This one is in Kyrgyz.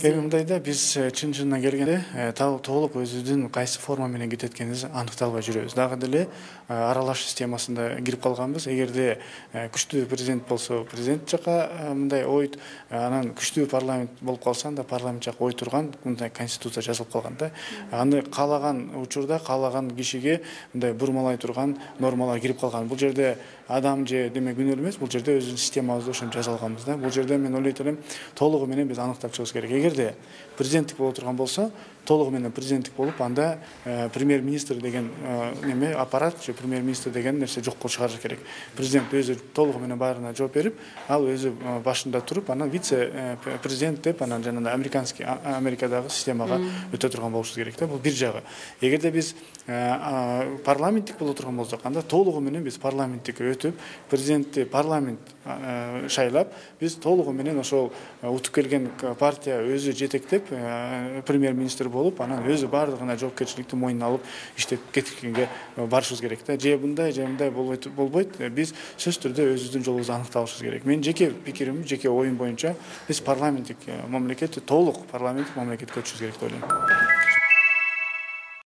негизи? Эми мындайда биз чын-чынына келгенде толук өзүбүздүн кайсы форма менен кететкенибиз аныкталбай жүрөбүз. Дагы деле аралаш системасында кирип калганбыз. Эгерде күчтүү президент болсо, президент жака мындай ой, анан күчтүү парламент болуп калса, анда парламент жака ой турган мындай конституция жазылып калган да. Аны каалаган учурда каалаган кишиге мындай бурмалай турган нормалар кирип калган. Бул жерде адам же демек күнөө эмес, бул жерде өзүбүздүн системабызда ошону жазалганбыз да. Бул жерде мен ойлойт элем, толугу менен биз аныктап чыгыбыз керек. Эгерде президенттик боло турган болсо, толугу менен президенттик болуп, анда премьер-министр деген неме аппарат же премьер-министр деген нерсе жокко чыгарыш керек. Президент өзү толугу менен баарына жооп берип, ал өзү башында туруп, анан вице президент деп, анан жанагындай Америкадагы системага өтө турган болушубуз керек да. Бул бир жагы. Эгерде биз парламенттик боло турган болсок, анда толугу менен биз парламенттикке өтүп, президентти парламент шайлап, биз толугу менен ошол утуп келген партия өзү жетектеп, премьер-министр болуп, анан өзү баардыгына жоопкерчиликти мойнуна алып иштеп кеткенге барышыбыз керек да. Же мындай болбойт. Биз сөзсүз түрдө өзүбүздүн жолубузду аныкталышыбыз керек. Мен жеке пикирим, жеке оюм боюнча биз парламенттик мамлекет, толук парламенттик мамлекетке көчүшүбүз керек деп ойлойм.